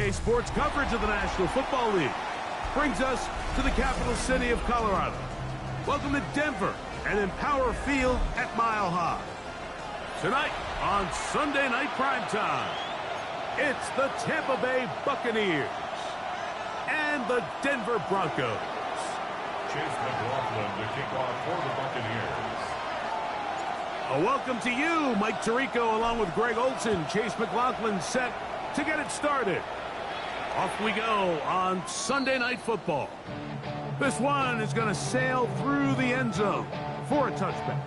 Today's sports coverage of the National Football League brings us to the capital city of Colorado. Welcome to Denver and Empower Field at Mile High. Tonight on Sunday Night Primetime, it's the Tampa Bay Buccaneers and the Denver Broncos. Chase McLaughlin to kick off for the Buccaneers. A welcome to you, Mike Tirico, along with Greg Olson. Chase McLaughlin set to get it started. Off we go on Sunday Night Football. This one is going to sail through the end zone for a touchback.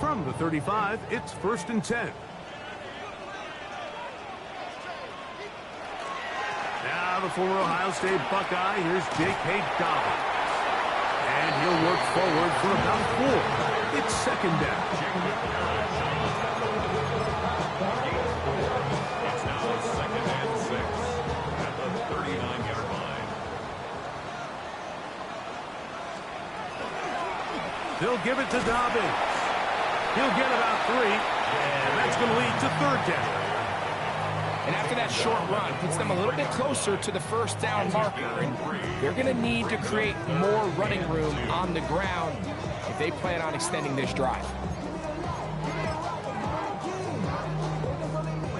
From the 35, it's 1st and 10. Now the former Ohio State Buckeye, here's J.K. Dobbins. And he'll work forward for about 4. It's 2nd down. It's now 2nd and 6 at the 39-yard line. They'll give it to Dobbins. He'll get about 3, and that's going to lead to 3rd down. And after that short run, puts them a little bit closer to the 1st down marker, and they're going to need to create more running room on the ground if they plan on extending this drive.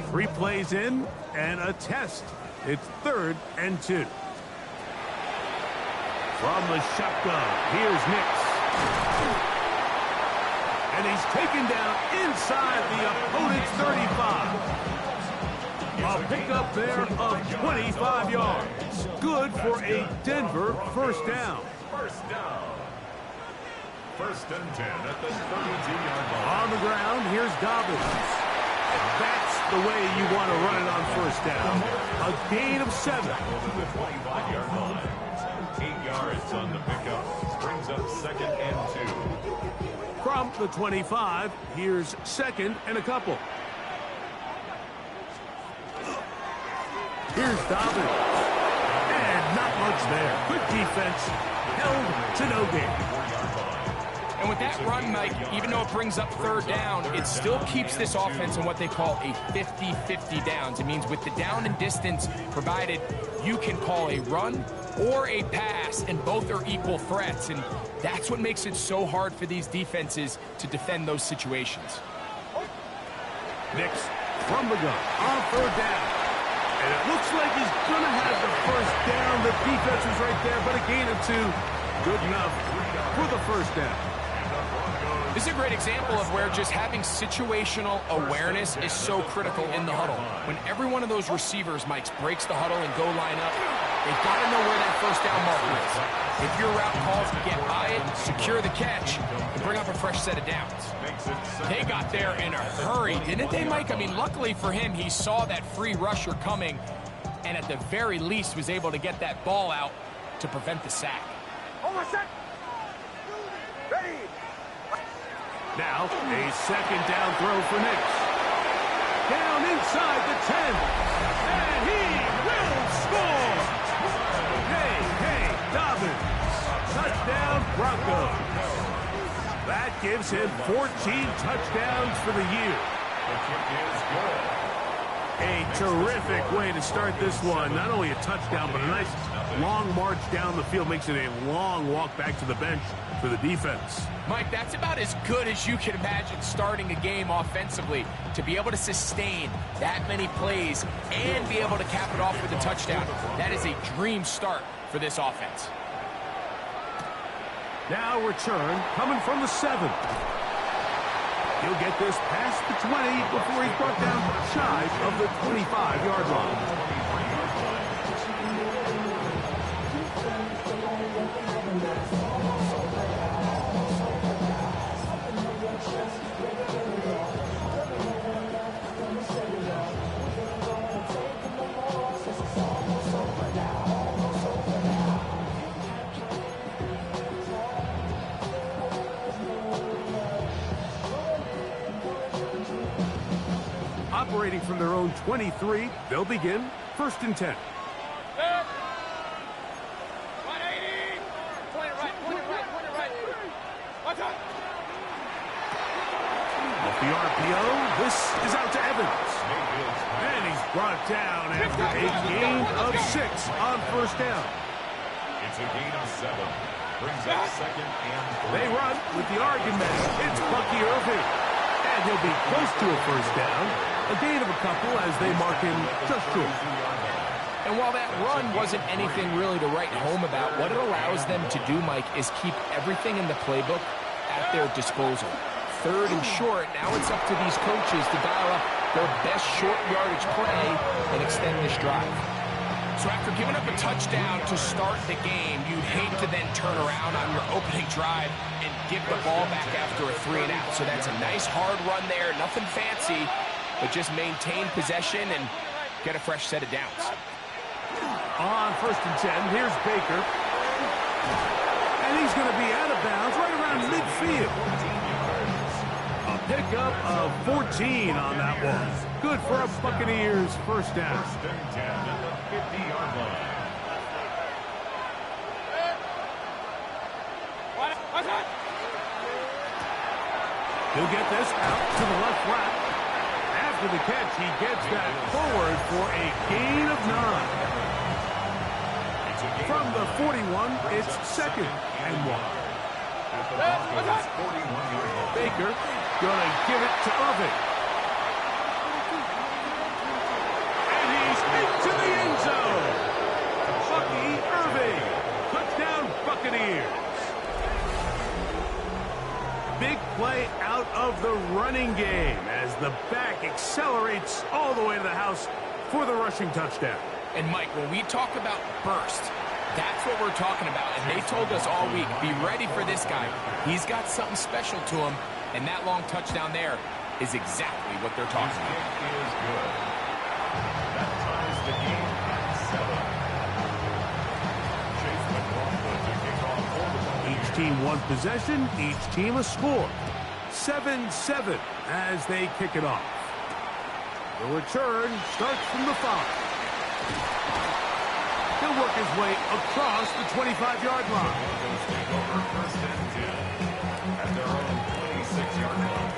3 plays in, and a test. It's 3rd and 2. From the shotgun, here's Nix. And he's taken down inside the opponent's 35. A pickup there of 25 yards. Good for a Denver 1st down. 1st down. 1st and 10 at the 32-yard line. On the ground, here's Dobbins. That's the way you want to run it on 1st down. A gain of 7. Over the 25-yard line. 8 yards on the pickup. Brings up 2nd and 2. From the 25, here's 2nd and a couple. Here's Dobbins. And not much there. Good defense. Held to no gain. And with that run, Mike, even though it brings up 3rd down, it still keeps this offense in what they call a 50-50 downs. It means with the down and distance provided, you can call a run or a pass, and both are equal threats. And that's what makes it so hard for these defenses to defend those situations. Nix from the gun on 3rd down. And it looks like he's going to have the 1st down. The defense was right there, but a gain of 2. Good enough for the 1st down. This is a great example of where just having situational awareness is so critical in the huddle. When every one of those receivers, Mike, breaks the huddle and go line up, they've got to know where that 1st down marker is. If your route calls to get by it, secure the catch, and bring up a fresh set of downs. They got there in a hurry, didn't they, Mike? I mean, luckily for him, he saw that free rusher coming, and at the very least was able to get that ball out to prevent the sack. Ready. Now, a 2nd down throw for Nix. Down inside the 10. And he will score. Hey, Dobbins. Touchdown, Broncos. That gives him 14 touchdowns for the year. The kick is good. A terrific way to start this one. Not only a touchdown, but a nice long march down the field. Makes it a long walk back to the bench for the defense. Mike, that's about as good as you can imagine starting a game offensively. To be able to sustain that many plays and be able to cap it off with a touchdown, that is a dream start for this offense. Now return coming from the 7. He'll get this past the 20 before he's brought down shy of the 25-yard line. Operating from their own 23, they'll begin First and 10. Off the RPO, this is out to Evans. And he's brought down after a gain of 6 on first down. It's a gain of 7. Brings up second and 3. They run with the argument. It's Bucky Irving. And he'll be close to a first down. A gain of a couple as they mark him just short. And while that run wasn't anything really to write home about, what it allows them to do, Mike, is keep everything in the playbook at their disposal. Third and short, now it's up to these coaches to dial up their best short yardage play and extend this drive. So after giving up a touchdown to start the game, you'd hate to then turn around on your opening drive and give the ball back after a 3-and-out. So that's a nice hard run there, nothing fancy, but just maintain possession and get a fresh set of downs. On first and 10, here's Baker. And he's going to be out of bounds right around midfield. A pickup of 14 on that one. Good for a Buccaneers first down. First and 10 at the 50-yard line. He'll get this out to the left flat. After the catch, he gets that forward for a gain of 9. From the 41, it's second and 1. Baker gonna give it to Irving. And he's into the end zone. Bucky Irving. Touchdown Buccaneers. Big play out of the running game as the back accelerates all the way to the house for the rushing touchdown. And Mike, when we talk about burst, that's what we're talking about. And they told us all week, be ready for this guy. He's got something special to him. And that long touchdown there is exactly what they're talking about. Is good. That ties the game at 7. Chase McLaughlin to kick off for the Each team one possession, each team a score. 7-7 as they kick it off. The return starts from the 5. He'll work his way across the 25-yard line. Take over first and 10 at their own 26-yard line.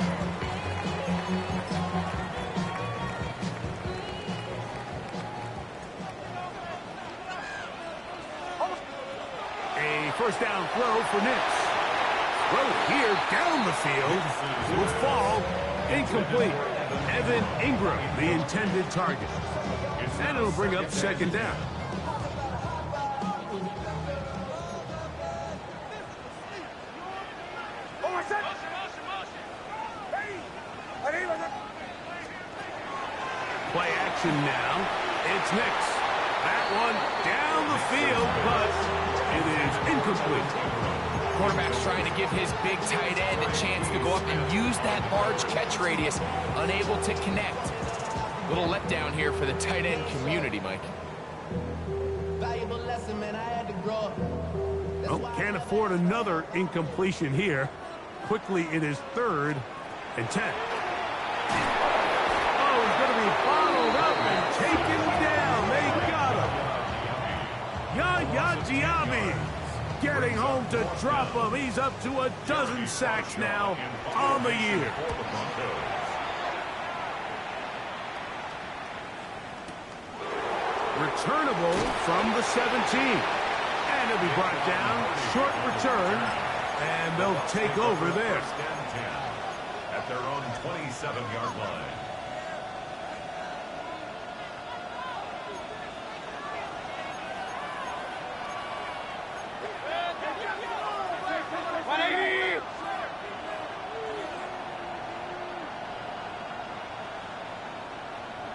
A first down throw for Nix. Throw here down the field will fall incomplete. Evan Ingram, the intended target. And it'll bring up second down. Play action now. It's Nix. That one down the field, but it is incomplete. Quarterback's trying to give his big tight end a chance to go up and use that large catch radius. Unable to connect. Little letdown here for the tight end community, Mike. Valuable lesson, man. I had to grow up. Oh, can't afford another incompletion here. Quickly, it is 3rd and 10. Oh, he's going to be bottled up and taken down. They got him. Yaya Diaby getting home to drop him. He's up to a dozen sacks now on the year. Returnable from the 17. And he'll be brought down. Short return. And they'll take over there. First and 10 at their own 27-yard line.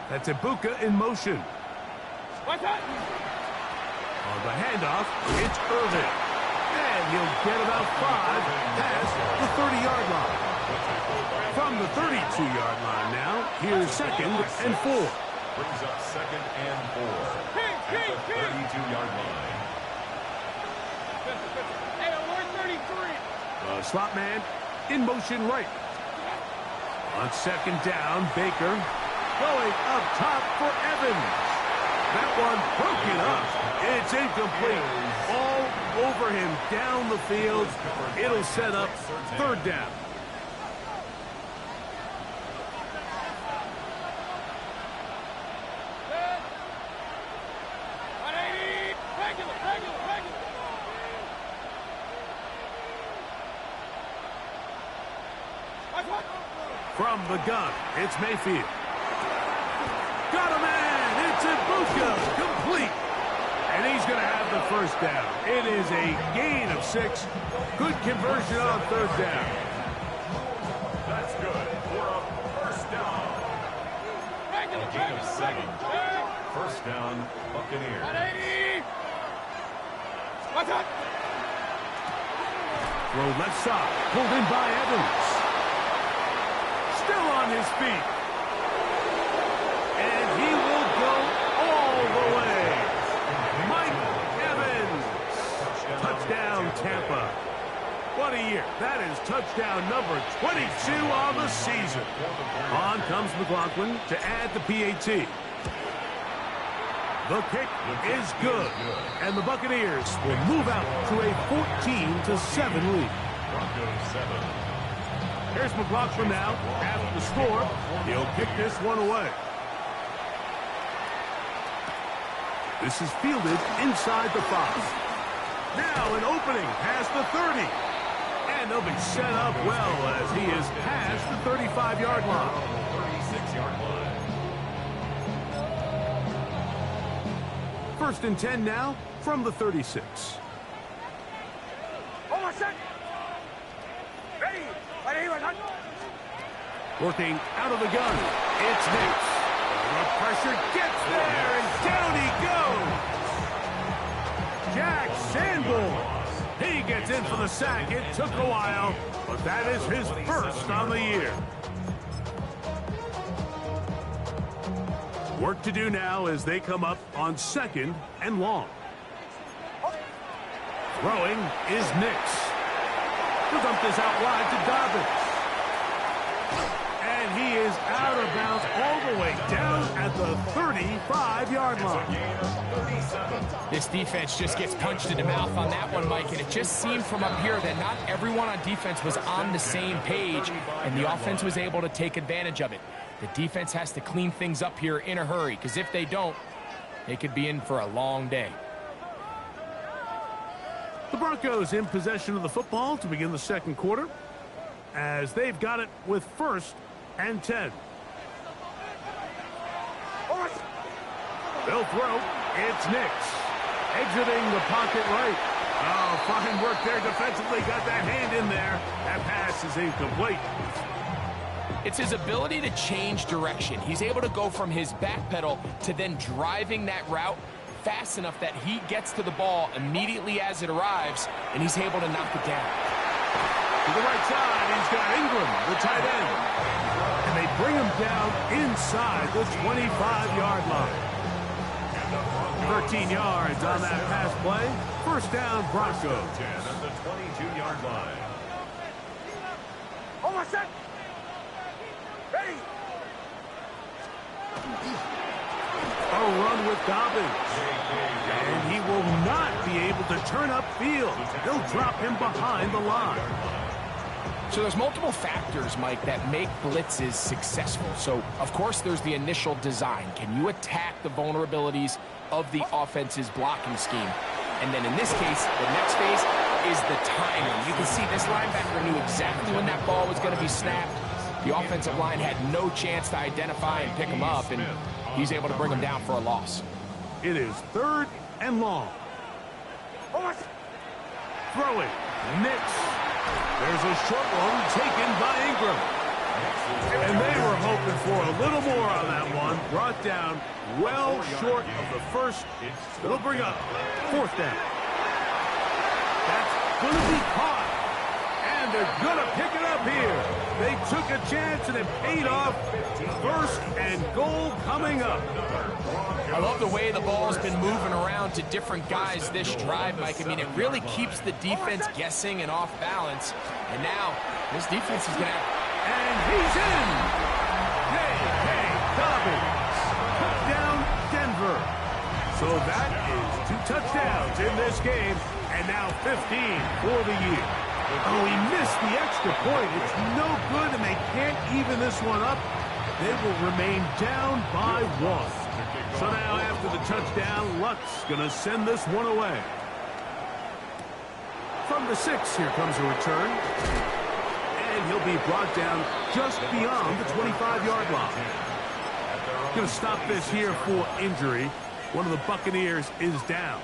That's Ibuka in motion. On the handoff, it's Irving. And he'll get about 5 past the 30-yard line. From the 32-yard line now, here's 2nd and 4. Brings up 2nd and 4 at the 32-yard line. The slot man in motion right. On 2nd down, Baker going up top for Evans. That one broken up. It's incomplete. All over him down the field. It'll set up third down. From the gun, it's Mayfield. Got a man. It's Ibuka. Complete. And he's going to have the first down. It is a gain of 6. Good conversion on third down. That's good for a first down. A gain of 7. First down, Buccaneers. Throw left side. Pulled in by Evans. Still on his feet. And he will go all the way. Mike Evans. Touchdown, Tampa. What a year. That is touchdown number 22 on the season. On comes McLaughlin to add the PAT. The kick is good. And the Buccaneers will move out to a 14-7 lead. Broncos 7. Here's McLaughlin now. After the score, he'll kick this one away. This is fielded inside the 5. Now an opening past the 30. And they'll be set up well as he is past the 35-yard line. 36-yard line. First and 10 now from the 36. Working out of the gun, it's Nix. The pressure gets there, and down he goes. Jack Sanborn. He gets in for the sack. It took a while, but that is his first on the year. Work to do now as they come up on 2nd and long. Throwing is Nix. He'll dump this out wide to Dobbins. And he is out of bounds all the way down at the 35-yard line. This defense just gets punched in the mouth on that one, Mike, and it just seemed from up here that not everyone on defense was on the same page, and the offense was able to take advantage of it. The defense has to clean things up here in a hurry, because if they don't, they could be in for a long day. The Broncos in possession of the football to begin the second quarter, as they've got it with 1st and 10. They'll throw. It's Nix. Exiting the pocket right. Oh, fine work there defensively. Got that hand in there. That pass is incomplete. It's his ability to change direction. He's able to go from his back pedal to then driving that route fast enough that he gets to the ball immediately as it arrives, and he's able to knock it down. To the right side, he's got Ingram, the tight end. And they bring him down inside the 25-yard line. 13 yards on that pass play. First down, Broncos. 10 at the 22-yard line. A run with Dobbins. And he will not be able to turn upfield. They'll drop him behind the line. So there's multiple factors, Mike, that make blitzes successful. So, of course, there's the initial design. Can you attack the vulnerabilities of the offense's blocking scheme? And then in this case, the next phase is the timing. You can see this linebacker knew exactly when that ball was going to be snapped. The offensive line had no chance to identify and pick him up, and he's able to bring him down for a loss. It is 3rd and long. Throwing. Nix. There's a short one taken by Ingram. And they were hoping for a little more on that one. Brought down well short of the first. It'll bring up 4th down. That's going to be caught. And they're going to pick it up here. They took a chance and it paid off. 1st and goal coming up. I love the way the ball's been moving around to different guys this drive, Mike. I mean, it really keeps the defense guessing and off balance. And now, this defense is going to have... And he's in! J.K. Dobbins. Touchdown, Denver. So that is 2 touchdowns in this game, and now 15 for the year. Oh, he missed the extra point. It's no good, and they can't even this one up. They will remain down by 1. So now after the touchdown, Luck's going to send this one away. From the 6, here comes a return. And he'll be brought down just beyond the 25-yard line. Going to stop this here for injury. One of the Buccaneers is down.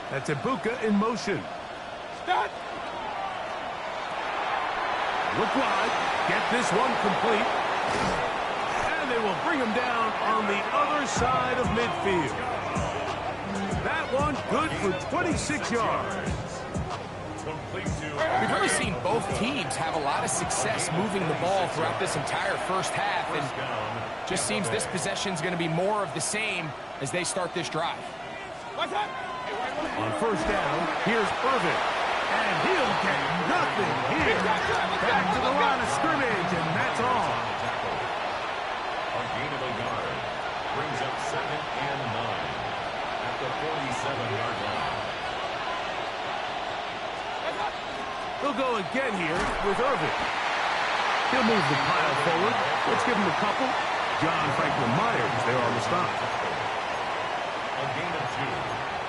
That's Ibuka in motion. Start. Look wide. Get this one complete. And they will bring him down on the other side of midfield. That one good for 26 yards. We've really seen both teams have a lot of success moving the ball throughout this entire first half, and just seems this possession is going to be more of the same as they start this drive. On first down, here's Irvin. And he'll get nothing here. Back to the line of scrimmage, and that's all. A gain of a yard brings up 2nd and 9 at the 47-yard line. They'll go again here with Irvin. He'll move the pile forward. Let's give him a couple. John Franklin Myers there on the stop. A gain of 2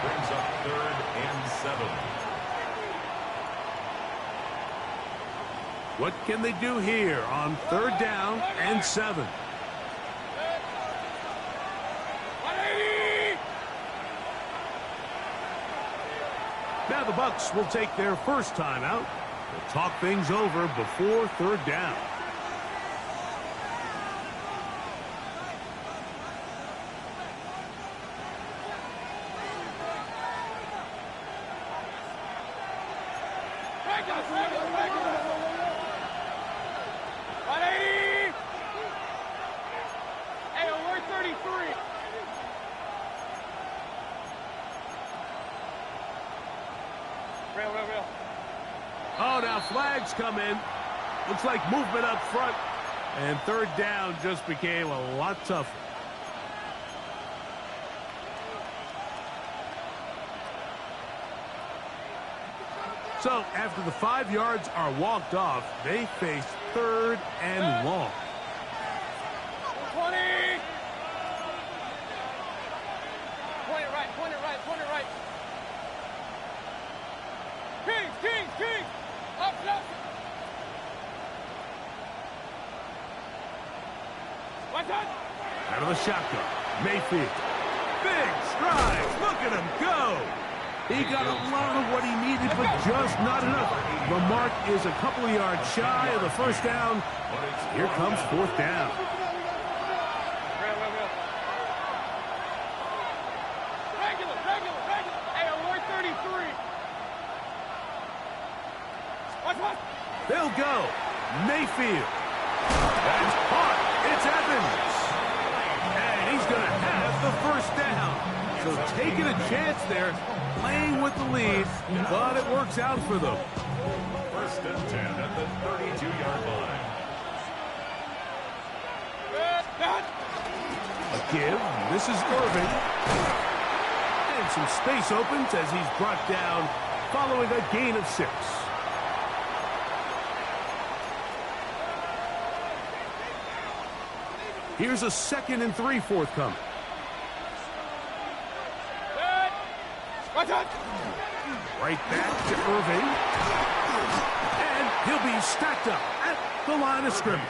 brings up 3rd and 7. What can they do here on 3rd down and 7? Now the Bucs will take their first timeout. They'll talk things over before 3rd down. Oh, now flags come in. Looks like movement up front. And 3rd down just became a lot tougher. So, after the 5 yards are walked off, they face 3rd and long. 20! Point it right, point it right, point it right. Kings! Up. What's that? Out of the shotgun, Mayfield. Big strides, look at him go! He got a lot of what he needed, but just not enough. The mark is a couple of yards shy of the first down. Here comes 4th down. Regular. Hey, alert 33. What? They'll go. Mayfield. That's caught. It's Evans. And he's going to have the first down. So taking a chance there, playing with the lead, but it works out for them. 1st and 10 at the 32-yard line. A give. This is Irving. And some space opens as he's brought down following a gain of 6. Here's a 2nd and 3 forthcoming. Right back to Irving. And he'll be stacked up at the line of scrimmage.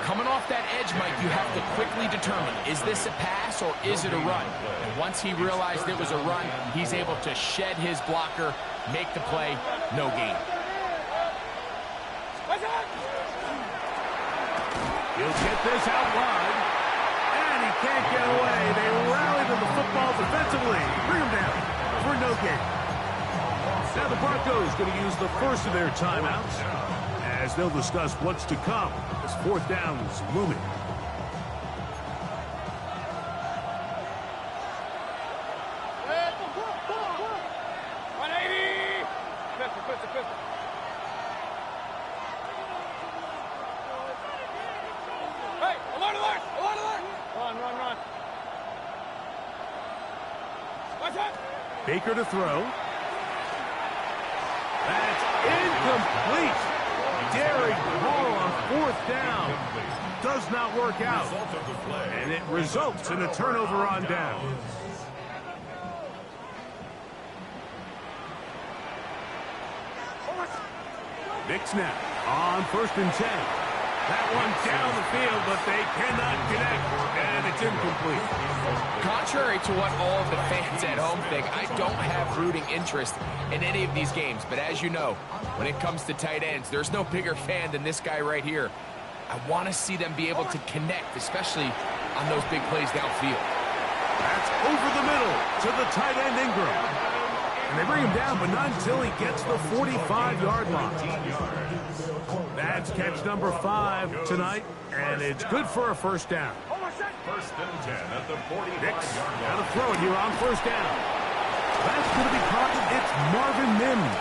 Coming off that edge, Mike, you have to quickly determine, is this a pass or is it a run? And once he realized it was a run, he's able to shed his blocker, make the play, no gain. He'll get this out wide. And he can't get away. They rally to the football defensively. Bring him down for no gain. Now the Broncos going to use the first of their timeouts as they'll discuss what's to come as 4th down is looming. Run. Watch out. Baker to throw. That's incomplete. Daring ball on 4th down. Does not work out. And it results in a turnover on down. Nick snap on 1st and 10. That one down the field, but they cannot connect, and it's incomplete. Contrary to what all of the fans at home think, I don't have rooting interest in any of these games. But as you know, when it comes to tight ends, there's no bigger fan than this guy right here. I want to see them be able to connect, especially on those big plays downfield. That's over the middle to the tight end Ingram. And they bring him down, but not until he gets the 45-yard line. That's catch number 5 tonight, and it's good for a 1st down. 1st and 10 at the 45-yard line. Now to throw it here on 1st down. That's going to be caught. It's Marvin Mims.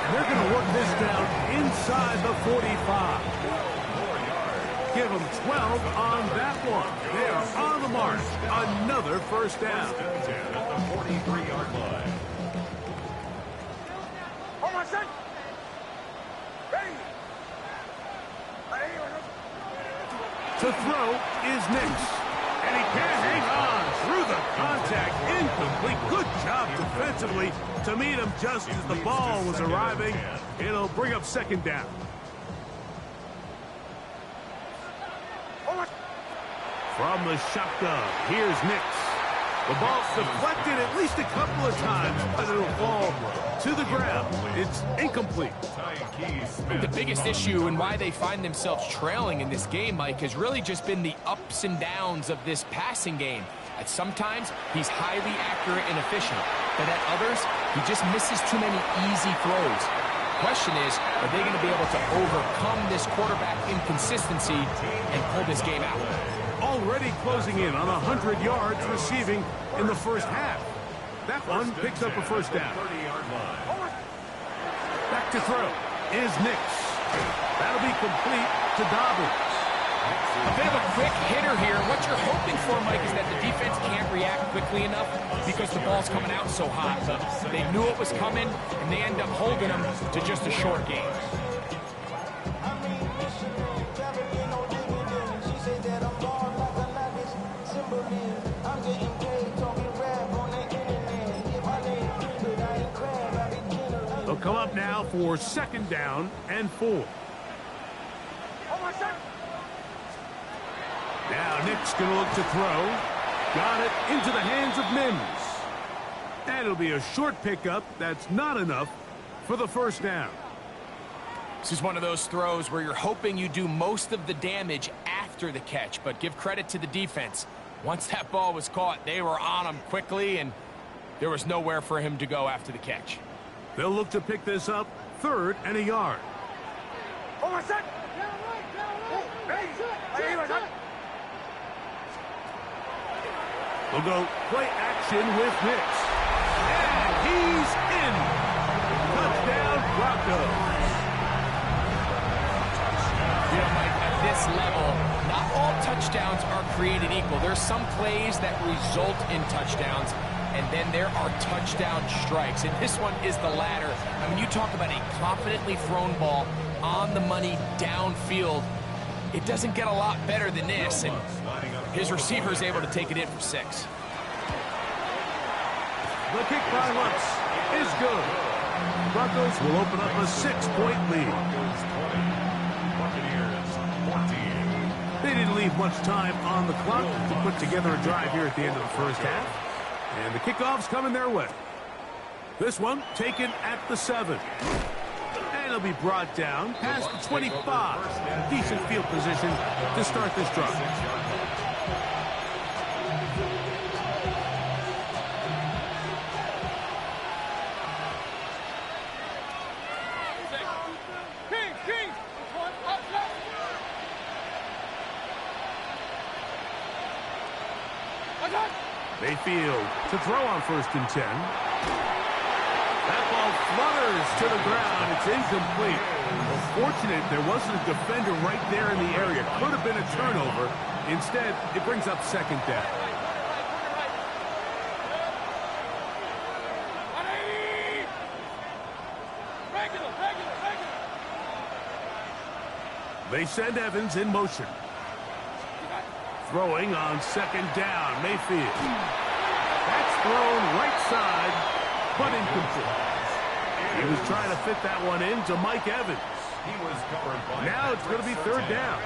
And they're going to work this down inside the 45. Give them 12 on that one. They are on the mark. Another 1st down. 1st and 10 at the 43-yard line. To throw is Nix. And he can't hang on through the contact. Incomplete. Good job defensively to meet him just as the ball was arriving. It'll bring up 2nd down. From the shotgun, here's Nix. The ball's deflected at least a couple of times, but it'll fall to the ground. It's incomplete. The biggest issue and why they find themselves trailing in this game, Mike, has really just been the ups and downs of this passing game. At sometimes, he's highly accurate and efficient, but at others, he just misses too many easy throws. Question is, are they going to be able to overcome this quarterback inconsistency and pull this game out? Already closing in on 100 yards receiving in the 1st half. That one picks up a 1st down. Back to throw is Nix. That'll be complete to Dobbins. A bit of a quick hitter here. What you're hoping for, Mike, is that the defense can't react quickly enough because the ball's coming out so hot. They knew it was coming, and they end up holding them to just a short game. They'll come up now for 2nd down and 4. Now Nick's going to look to throw. Got it into the hands of Mims. And it'll be a short pickup. That's not enough for the 1st down. This is one of those throws where you're hoping you do most of the damage after the catch, but give credit to the defense. Once that ball was caught, they were on him quickly, and there was nowhere for him to go after the catch. They'll look to pick this up 3rd and a yard. We'll go play action with Nix. And he's in. Touchdown, Broncos. You know, Mike, at this level, not all touchdowns are created equal. There's some plays that result in touchdowns, and then there are touchdown strikes. And this one is the latter. I mean, you talk about a confidently thrown ball on the money downfield. It doesn't get a lot better than this, and his receiver is able to take it in for 6. The kick by Lutz is good. Broncos will open up a 6-point lead. They didn't leave much time on the clock to put together a drive here at the end of the 1st half. And the kickoff's coming their way. This one taken at the 7. And it'll be brought down past the 25. Decent field position to start this drive. Mayfield to throw on 1st and 10. That ball flutters to the ground. It's incomplete. Well, fortunate there wasn't a defender right there in the area. Could have been a turnover. Instead, it brings up second down. They send Evans in motion. Throwing on second down, Mayfield. That's thrown right side, but incomplete. He was trying to fit that one in to Mike Evans. He was covered by now it's going to be third down.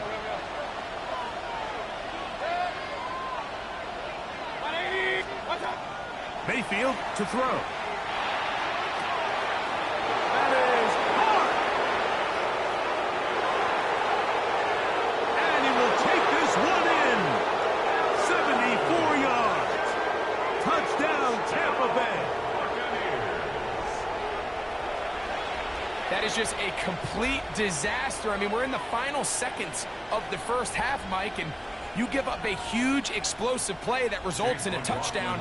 Mayfield to throw. That is hard. And he will take this one in. 74 yards. Touchdown, Tampa Bay. That is just a complete disaster. I mean, we're in the final seconds of the first half, Mike, and you give up a huge explosive play that results in a touchdown.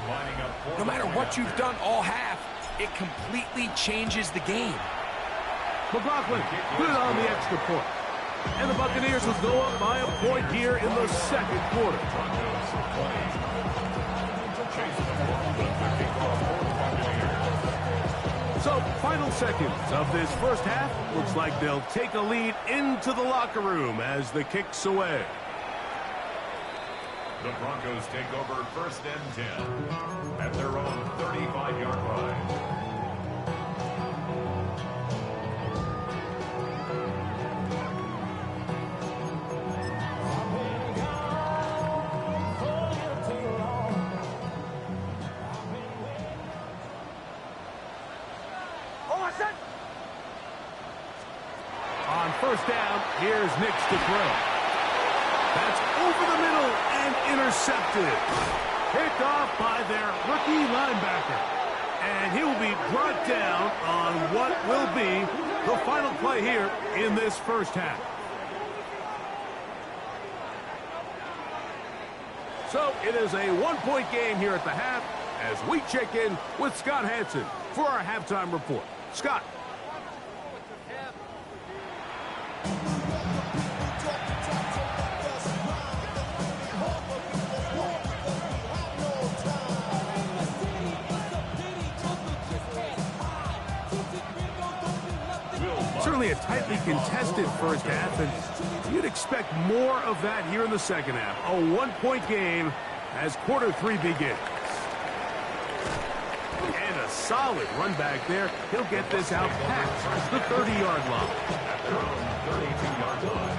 No matter what you've done all half, it completely changes the game. McLaughlin put it on the extra point. And the Buccaneers will go up by a point here in the second quarter. So, final seconds of this first half. Looks like they'll take a lead into the locker room as the kick's away. The Broncos take over first and 10 at their own 35-yard line. On first down, here's Nix to throw. That's over the middle and intercepted. Picked off by their rookie linebacker. And he will be brought down on what will be the final play here in this first half. So it is a one-point game here at the half as we check in with Scott Hansen for our halftime report. Scott. Certainly a tightly contested first half, and you'd expect more of that here in the second half. A one-point game as quarter three begins. And a solid run back there. He'll get this out past the 30-yard line. At their own 32-yard line.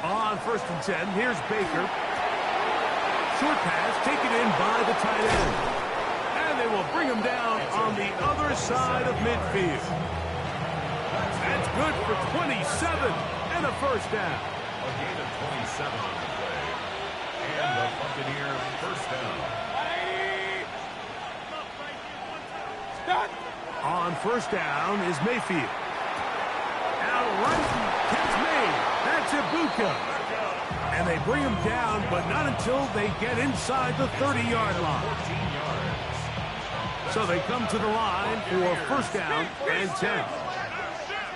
On first and 10, here's Baker. Short pass taken in by the tight end. And they will bring him down on the other side of midfield. That's good for 27 and a first down. A gain of 27 on the play. And the Buccaneers first down. On first down is Mayfield. Out right, catch made. That's Ibuka. And they bring him down, but not until they get inside the 30-yard line. 14 yards. So they come to the line for first down and 10.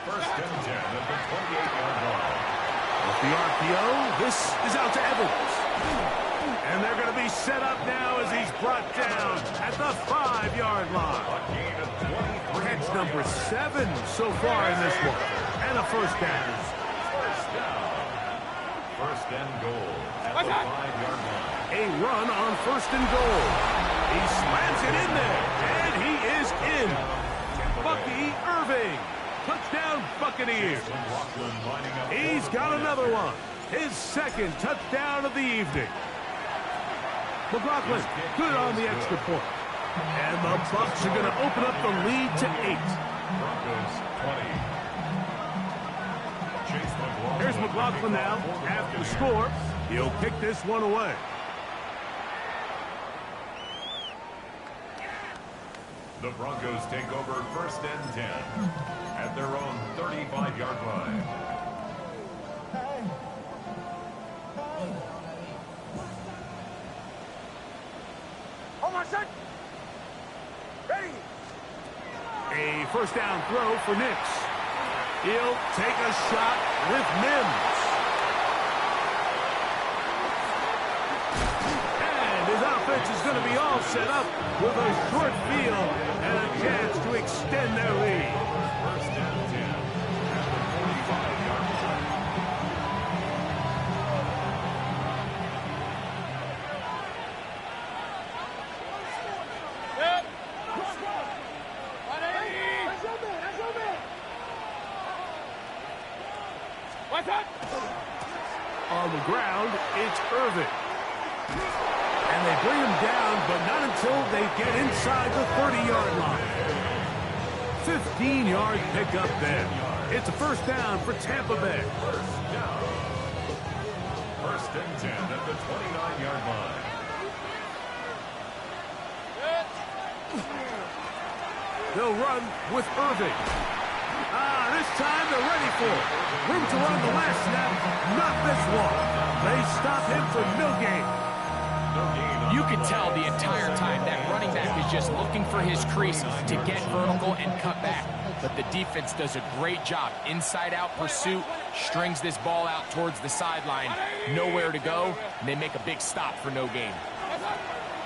First and 10 at the 28-yard line. Off the RPO, this is out to Evans. And they're going to be set up now as he's brought down at the 5-yard line. A gain of 23. Catch number 7 so far in this one. And a first down. First down. First and goal at the 5-yard line. A run on first and goal. He slams it in there. And he is in. Bucky Irving. Touchdown Buccaneers. He's got another one. His second touchdown of the evening. McLaughlin good on the extra point. And the Bucs are going to open up the lead to 8. Broncos 20. Chase McLaughlin. Here's McLaughlin now. After the score, he'll kick this one away. The Broncos take over 1st and 10 at their own 35-yard line. Hold on, set. Ready. A first down throw for Nix. He'll take a shot with Mims. And his offense is going to be all set up with a short field and a chance to extend their lead. 1st and 10 at the 45-yard line. Set. 180. That's your man. That's your man. What's that? On the ground, it's Irvin. And they bring him down, but not until they get inside the 30-yard line. 15-yard pickup there. It's a first down for Tampa Bay. First down. 1st and 10 at the 29-yard line. Set. They'll run with Irving. This time they're ready for it. Room to run the last snap, not this one. They stop him for no gain. You can tell the entire time that running back is just looking for his crease to get vertical and cut back. But the defense does a great job. Inside-out pursuit, strings this ball out towards the sideline. Nowhere to go, and they make a big stop for no gain.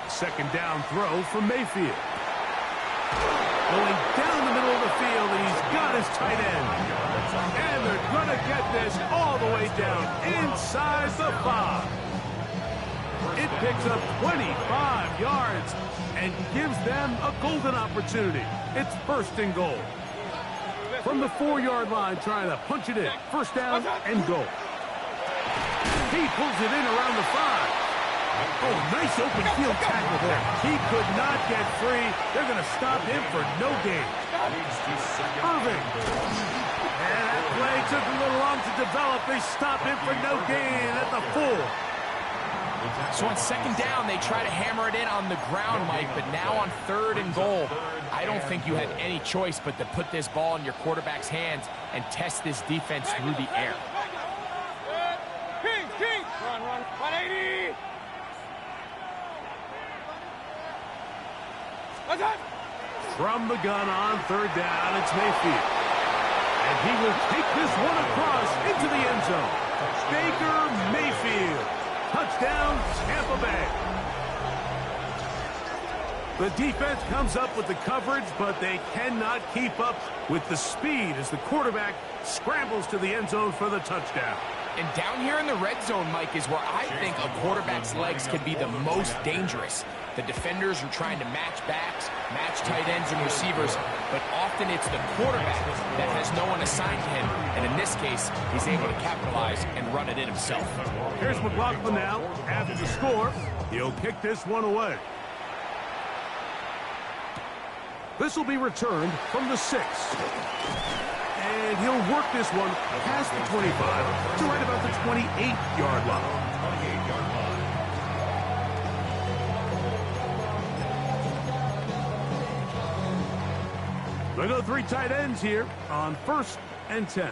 Second down throw for Mayfield. Going down the middle of the field, and he's got his tight end. And they're going to get this all the way down inside the 5. It picks up 25 yards and gives them a golden opportunity. It's 1st and goal. From the 4-yard line, trying to punch it in. First down and goal. He pulls it in around the 5. Oh, nice open field tackle there. He could not get free. They're going to stop him for no gain. Irving. And that play took a little long to develop. They stop him for no gain at the 4. So on second down, they try to hammer it in on the ground, Mike, but now on 3rd and goal, I don't think you had any choice but to put this ball in your quarterback's hands and test this defense through the air. Kings, Kings. Run, run. 180. What's that? From the gun on 3rd down, it's Mayfield. And he will take this one across into the end zone. Baker Mayfield. Touchdown, Tampa Bay. The defense comes up with the coverage, but they cannot keep up with the speed as the quarterback scrambles to the end zone for the touchdown. And down here in the red zone, Mike, is where I think a quarterback's legs can be the most dangerous. The defenders are trying to match backs, match tight ends and receivers, but often it's the quarterback that has no one assigned to him. And in this case, he's able to capitalize and run it in himself. Here's McLaughlin now. After the score, he'll kick this one away. This will be returned from the 6. And he'll work this one past the 25 to right about the 28-yard line. 28-yard line. They go 3 tight ends here on 1st and 10.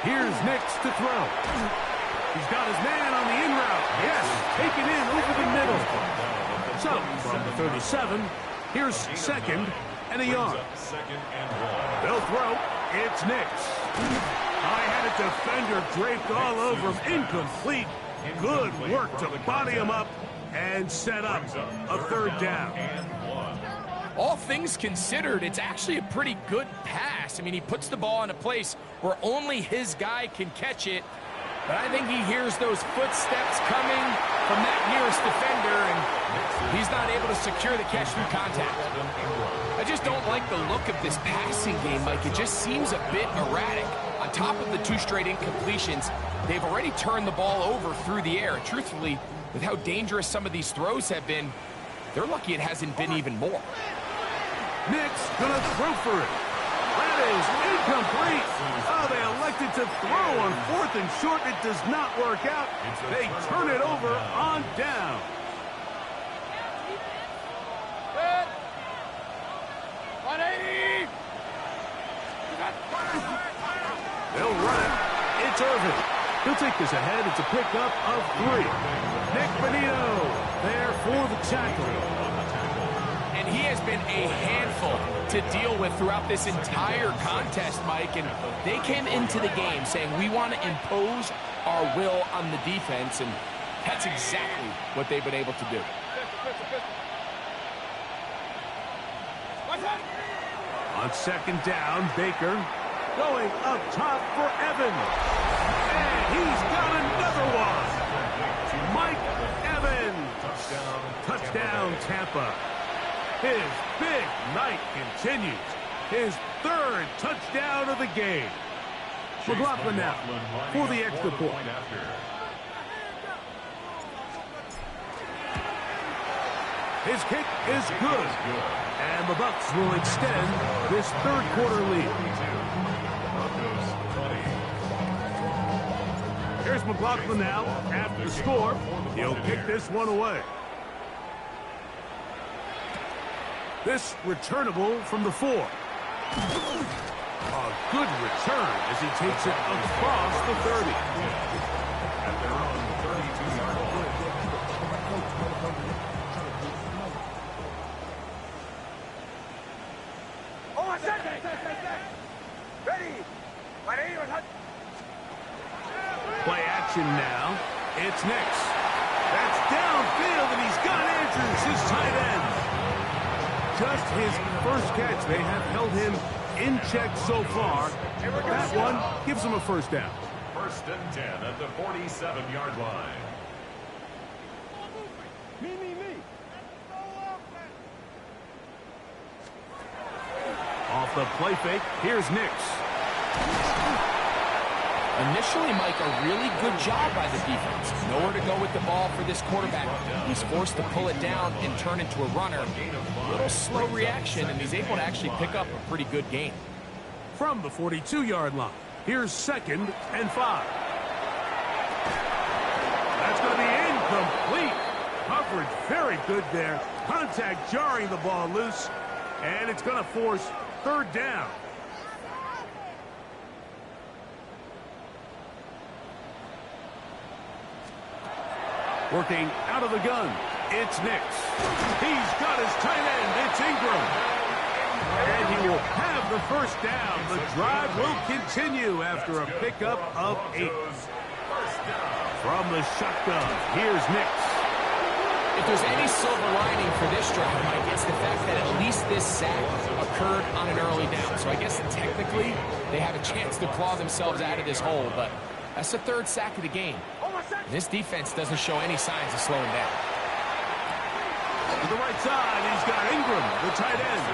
Here's Nix to throw. He's got his man on the in route. Yes, taken in over the middle. So, from the 37, here's 2nd and a yard. 2nd and 1. They'll throw. It's Nix. I had a defender draped all over him. Incomplete. Good work to body him up and set up a 3rd down. All things considered, it's actually a pretty good pass. I mean, he puts the ball in a place where only his guy can catch it. But I think he hears those footsteps coming from that nearest defender, and he's not able to secure the catch through contact. I just don't like the look of this passing game, Mike. It just seems a bit erratic. On top of the 2 straight incompletions, they've already turned the ball over through the air. Truthfully, with how dangerous some of these throws have been, they're lucky it hasn't been even more. Nix gonna throw for it. That is incomplete. Oh, they elected to throw on 4th and short. It does not work out. They turn it over on down. It's Irvin. He'll take this ahead. It's a pickup of 3. Nick Bonito there for the tackle. And he has been a handful to deal with throughout this entire contest, Mike. And they came into the game saying, we want to impose our will on the defense. And that's exactly what they've been able to do. On second down, Baker going up top for Evans. And he's got another one. Mike Evans. Touchdown, Tampa. His big night continues. His 3rd touchdown of the game. McLaughlin now for the extra point. His kick is good. And the Bucs will extend this 3rd quarter lead. Here's McLaughlin now after the score. He'll kick this one away. This returnable from the 4. A good return as he takes it across the 30. At their own 32-yard line. Play action now. It's Nix. That's downfield, and he's got Andrews, his tight end. Just his first catch. They have held him in check so far. That one gives him a first down. 1st and 10 at the 47-yard line. Off the play fake, here's Nix. Initially, Mike, a really good job by the defense. Nowhere to go with the ball for this quarterback. He's forced to pull it down and turn into a runner. A little slow reaction, and he's able to actually pick up a pretty good gain. From the 42-yard line, here's 2nd and 5. That's going to be incomplete. Coverage very good there. Contact jarring the ball loose, and it's going to force 3rd down. Working out of the gun, it's Nix. He's got his tight end, it's Ingram. And he will have the first down. The drive will continue after a pickup of 8. From the shotgun, here's Nix. If there's any silver lining for this drive, Mike, it's the fact that at least this sack occurred on an early down. So I guess technically they have a chance to claw themselves out of this hole, but that's the 3rd sack of the game. This defense doesn't show any signs of slowing down. To the right side, he's got Ingram, the tight end.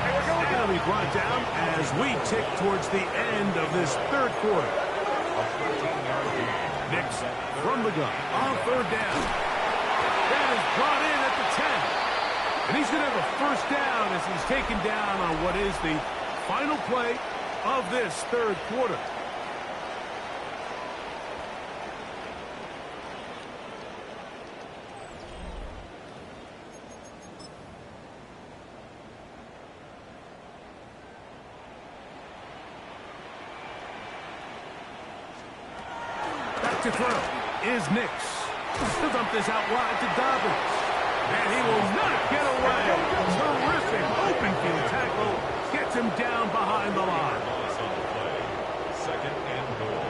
And he'll be brought down as we tick towards the end of this 3rd quarter. Nix from the gun on 3rd down. That is brought in at the 10. And he's going to have a first down as he's taken down on what is the final play of this 3rd quarter. To throw is Nix. He'll dump this out wide to Dobbins. And he will not get away. Terrific open field tackle. Gets him down behind the line. 2nd and goal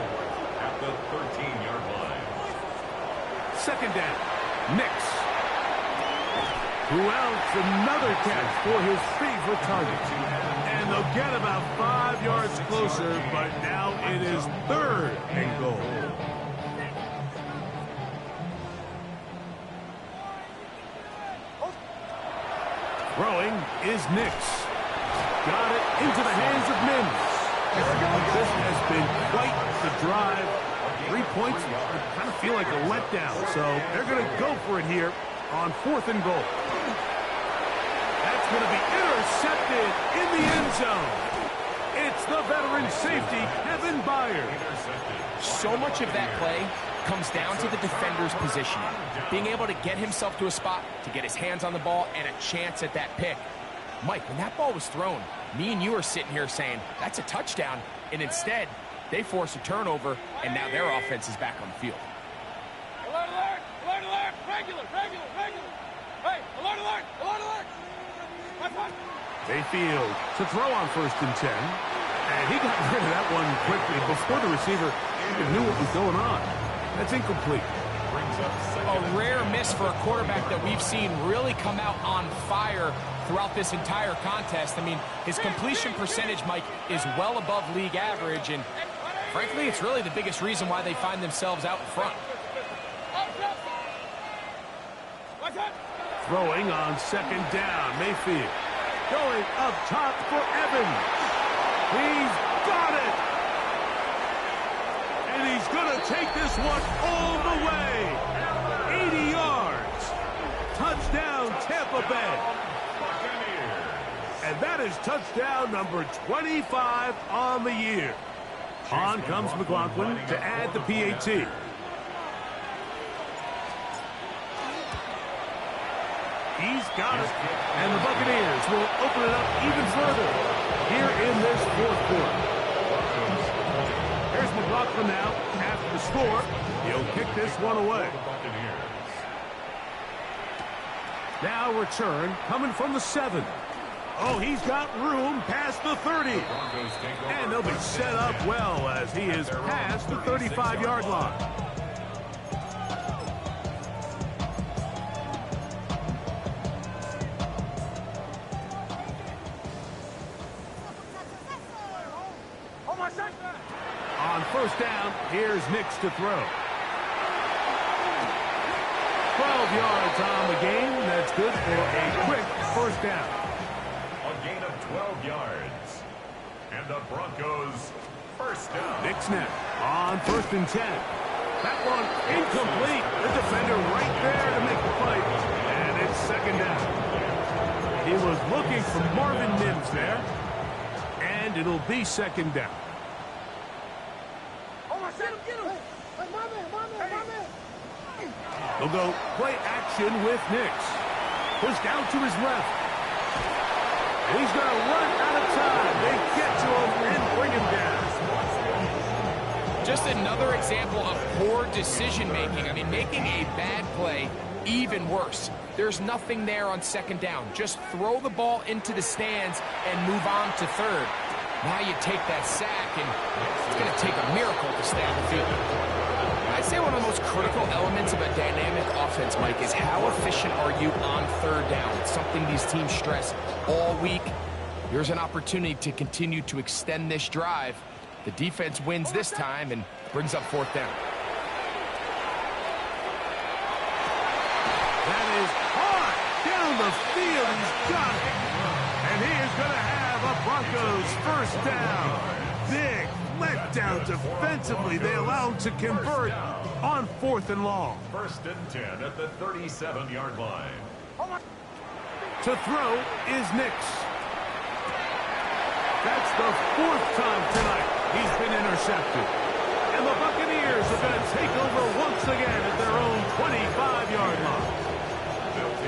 at the 13-yard line. 2nd down. Nix. Who else? Another catch for his favorite target. And they'll get about 5 yards closer, but now it is 3rd and goal. Throwing is Nix. Got it into the hands of Mims. This has been quite the drive. 3 points kind of feel like a letdown, so they're going to go for it here on 4th and goal. That's going to be intercepted in the end zone. It's the veteran safety, Kevin Byard. So much of that play comes down to the defender's positioning. Being able to get himself to a spot, to get his hands on the ball, and a chance at that pick. Mike, when that ball was thrown, me and you are sitting here saying, that's a touchdown. And instead, They force a turnover, and now their offense is back on the field. Alert, alert! Alert, alert! Regular, regular, regular! Hey, alert, alert! Alert, alert! Left one! Mayfield to throw on 1st and 10. And he got rid of that one quickly before the receiver even knew what was going on. That's incomplete. A rare miss for a quarterback that we've seen really come out on fire throughout this entire contest. I mean, his completion percentage, Mike, is well above league average, and frankly, it's really the biggest reason why they find themselves out in front. Throwing on 2nd down, Mayfield going up top for Evans. He's got it! And he's going to take this one all the way. 80 yards. Touchdown, Tampa Bay. And that is touchdown number 25 on the year. On comes McLaughlin to add the PAT. He's got it. And the Buccaneers will open it up even further here in this 4th quarter. Here's McLaughlin now after the score. He'll kick this one away. Now return coming from the 7. Oh, he's got room past the 30. And they'll be set up well as he is past the 35-yard line. On 1st down, here's Nix to throw. 12 yards on the game. That's good for a quick 1st down. A gain of 12 yards. And the Broncos 1st down. Nix now on 1st and 10. That one incomplete. The defender right there to make the fight. And it's 2nd down. He was looking for Marvin Mims there. And it'll be 2nd down. They'll go play action with Nix. Pushed out to his left. And he's going to run out of time. They get to him and bring him down. Just another example of poor decision-making. I mean, making a bad play even worse. There's nothing there on 2nd down. Just throw the ball into the stands and move on to 3rd. Now you take that sack, and it's going to take a miracle to stay on the field. I'd say one of the most critical elements of a dynamic offense, Mike, is how efficient are you on 3rd down. It's something these teams stress all week. Here's an opportunity to continue to extend this drive. The defense wins this time and brings up 4th down. That is hard down the field. He's got it. And he is going to have a Broncos 1st down. Big letdown defensively. They allow him to convert on 4th and long. 1st and 10 at the 37-yard line. To throw is Nix. That's the 4th time tonight he's been intercepted. And the Buccaneers are going to take over once again at their own 25-yard line.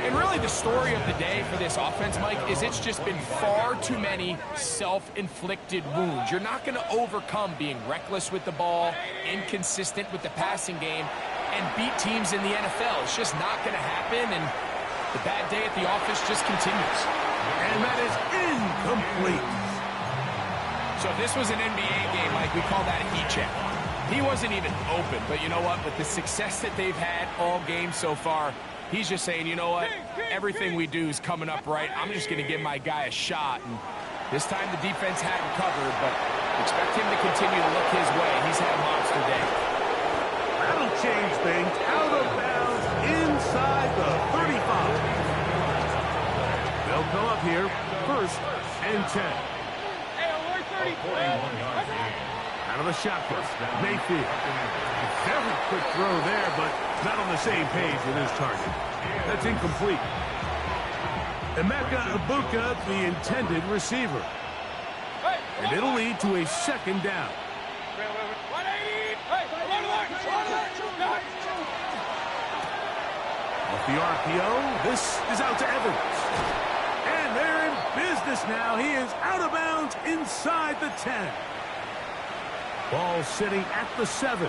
And really the story of the day for this offense, Mike, is it's just been far too many self-inflicted wounds. You're not going to overcome being reckless with the ball, inconsistent with the passing game, and beat teams in the NFL. It's just not going to happen, and the bad day at the office just continues. And that is incomplete. So if this was an NBA game, Mike, we call that a heat check. He wasn't even open, but you know what? With the success that they've had all game so far, he's just saying, you know what, everything we do is coming up right. I'm just going to give my guy a shot. And this time the defense hadn't covered, but expect him to continue to look his way. He's had a monster day. That'll change things. Out of bounds inside the 35. They'll come up here 1st and 10. Hey, alert 30. Out of the shotgun, Mayfield. Very quick throw there, but not on the same page with his target. That's incomplete. Emeka Ibuka, the intended receiver. And it'll lead to a 2nd down. 180. Hey, alert, alert. Off the RPO, this is out to Evans. And they're in business now. He is out of bounds inside the 10. Ball sitting at the 7.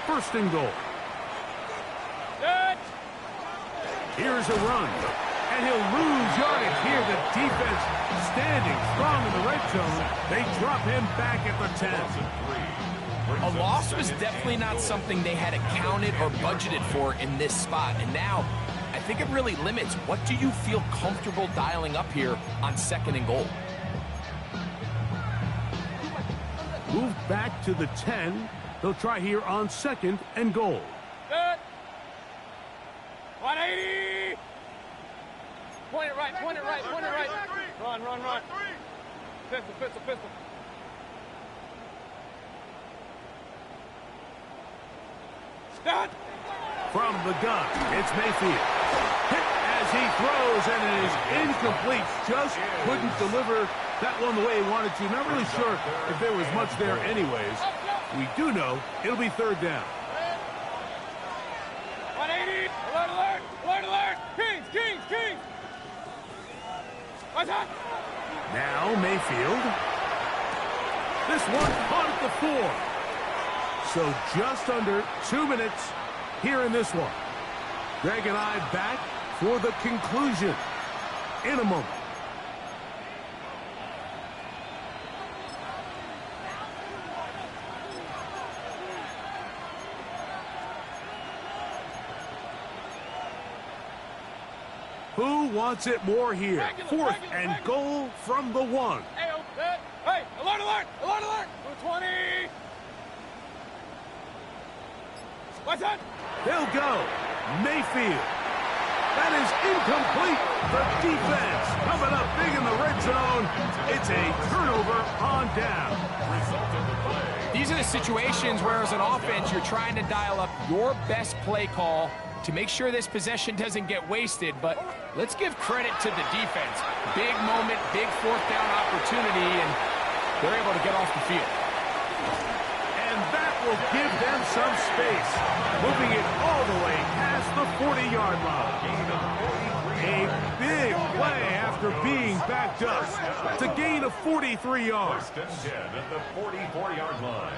First and goal. Set. Here's a run. And he'll lose yardage here. The defense standing strong in the red zone. They drop him back at the 10. A loss was definitely not something they had accounted or budgeted for in this spot. And now, I think it really limits what do you feel comfortable dialing up here on 2nd and goal. Move back to the 10. They'll try here on 2nd and goal. Set. 180. Point it right, point it right, point it right. Run, run, run. Pistol, pistol, pistol. Start. From the gun, it's Mayfield. Hit as he throws, and it is incomplete. Just couldn't deliver that one the way he wanted to. Not really sure if there was much there anyways. We do know it'll be 3rd down. 180. Alert, alert, alert, alert. Kings, Kings, Kings. What's that? Now Mayfield. This one caught at the 4. So just under 2 minutes here in this one. Greg and I back for the conclusion in a moment. Who wants it more here? 4th and goal from the 1. Hey, alert, alert, alert, alert. 20. What's that? They'll go. Mayfield. That is incomplete. The defense coming up big in the red zone. It's a turnover on down. These are the situations where as an offense you're trying to dial up your best play call to make sure this possession doesn't get wasted, but let's give credit to the defense. Big moment, big 4th down opportunity, and they're able to get off the field. And that will give them some space, moving it all the way past the 40-yard line. A big play after being backed up. It's a gain of 43 yards. 1st and 10 at the 44-yard line.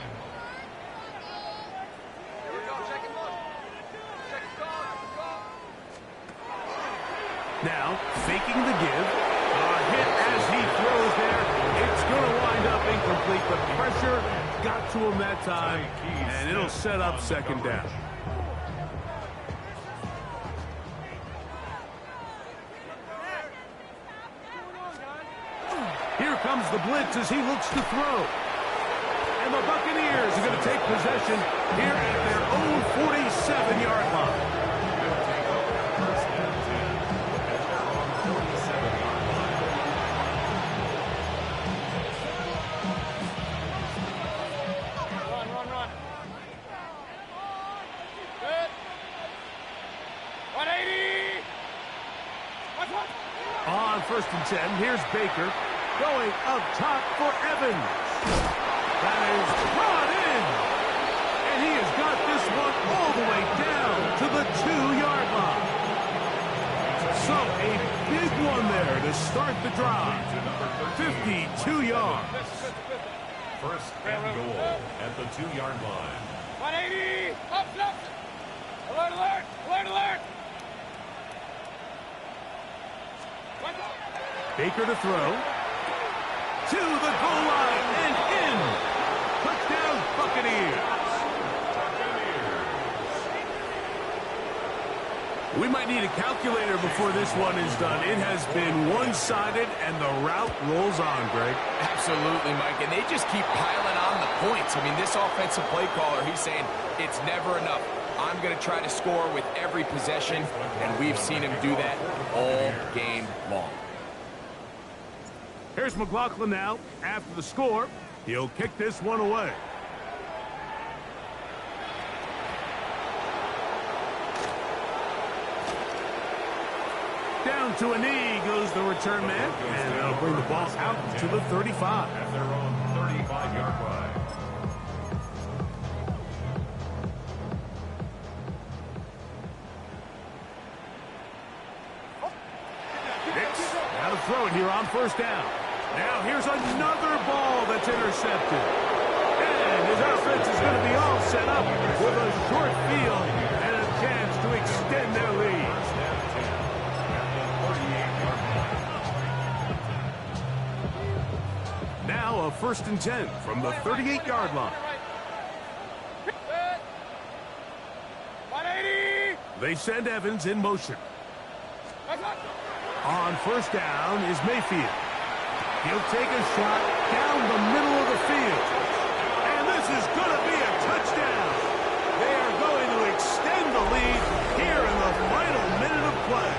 Now, faking the give. A hit as he throws there. It's going to wind up incomplete. The pressure got to him that time, and it'll set up 2nd down. Here comes the blitz as he looks to throw. And the Buccaneers are going to take possession here at their own 47-yard line. On 1st and 10, here's Baker going up top for Evans. That is brought in. And he has got this one all the way down to the 2-yard line. So a big one there to start the drive. 52 yards. 1st and goal at the 2-yard line. 180. Up, up. Alert, alert, alert, alert. Baker to throw. To the goal line and in. Touchdown, Buccaneers. We might need a calculator before this one is done. It has been one-sided, and the route rolls on, Greg. Absolutely, Mike, and they just keep piling on the points. I mean, this offensive play caller, he's saying it's never enough. I'm going to try to score with every possession, and we've seen him do that all game long. Here's McLaughlin now. After the score, he'll kick this one away. Down to a knee goes the return man, and they'll bring the ball out to the 35. At their own 35-yard line. Now to throw it here on 1st down. Now here's another ball that's intercepted. And His offense is going to be all set up with a short field and a chance to extend their lead. Now a 1st and 10 from the 38-yard line. They send Evans in motion. On 1st down is Mayfield. He'll take a shot down the middle of the field. And this is going to be a touchdown. They are going to extend the lead here in the final minute of play.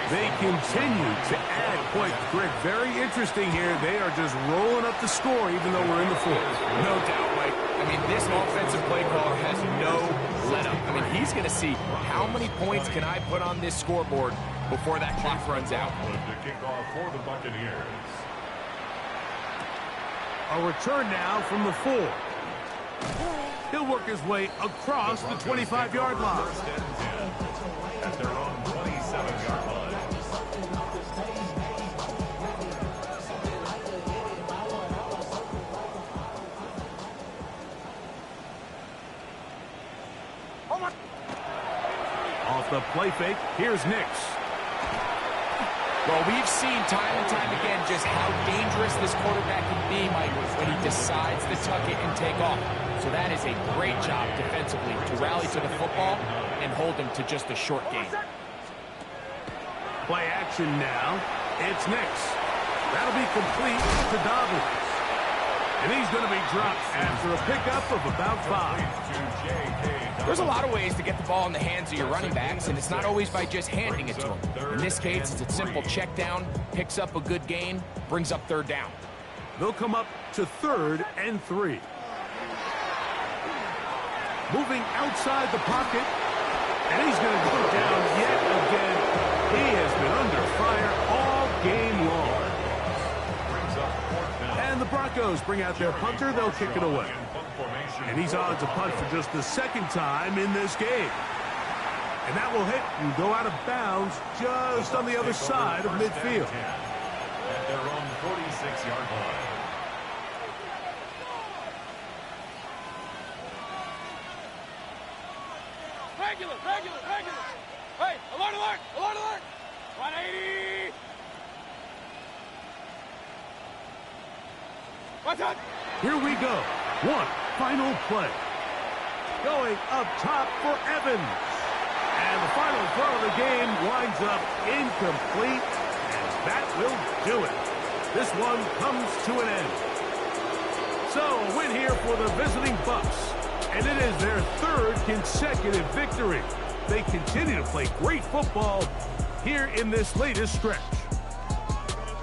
They continue to add points. Greg, very interesting here. They are just rolling up the score even though we're in the 4th. No doubt, Mike. I mean, this offensive play caller has no let up. I mean, he's going to see how many points can I put on this scoreboard before that clock runs out. The kickoff for the Buccaneers. A return now from the 4. He'll work his way across the 25-yard line. 1st and 10 at their own 27-yard line. Off the play fake, here's Nix. Well, we've seen time and time again just how dangerous this quarterback can be, Mike, when he decides to tuck it and take off. So that is a great job defensively to rally to the football and hold him to just a short gain. Play action now. It's Nix. That'll be complete to Dobbins. And he's going to be dropped after a pickup of about 5. There's a lot of ways to get the ball in the hands of your running backs, and it's not always by just handing it to them. In this case, it's a simple check down, picks up a good gain, brings up 3rd down. They'll come up to 3rd and 3. Moving outside the pocket, and he's going to go down yet again. He has been under fire all game long. And the Broncos bring out their punter. They'll kick it away. And he's on to punt for just the 2nd time in this game. And that will hit and go out of bounds just on the other side of midfield. At their own 46-yard line. Regular. Hey, alert. 180. Watch out. Here we go. One final play. Going up top for Evans. And the final throw of the game winds up incomplete. And that will do it. This one comes to an end. So a win here for the visiting Bucs. And it is their 3rd consecutive victory. They continue to play great football here in this latest stretch.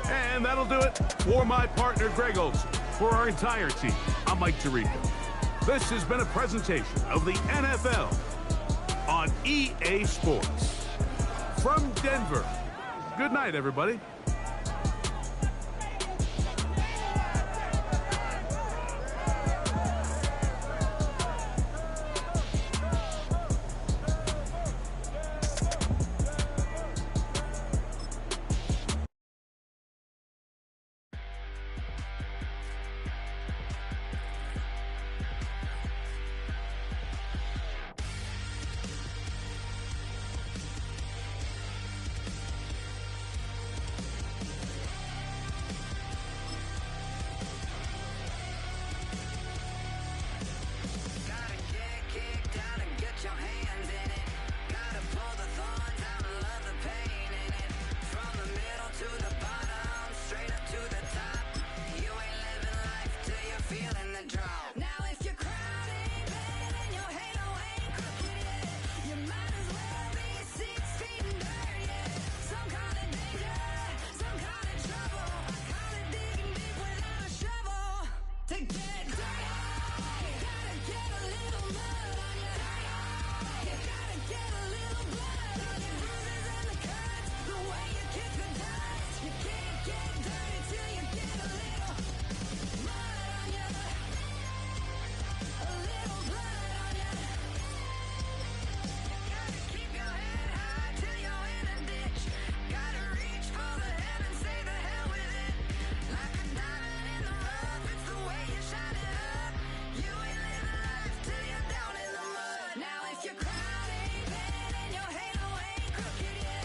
And that'll do it for my partner, Greg Olson. For our entire team, I'm Mike Tirico. This has been a presentation of the NFL on EA Sports. From Denver, good night, everybody.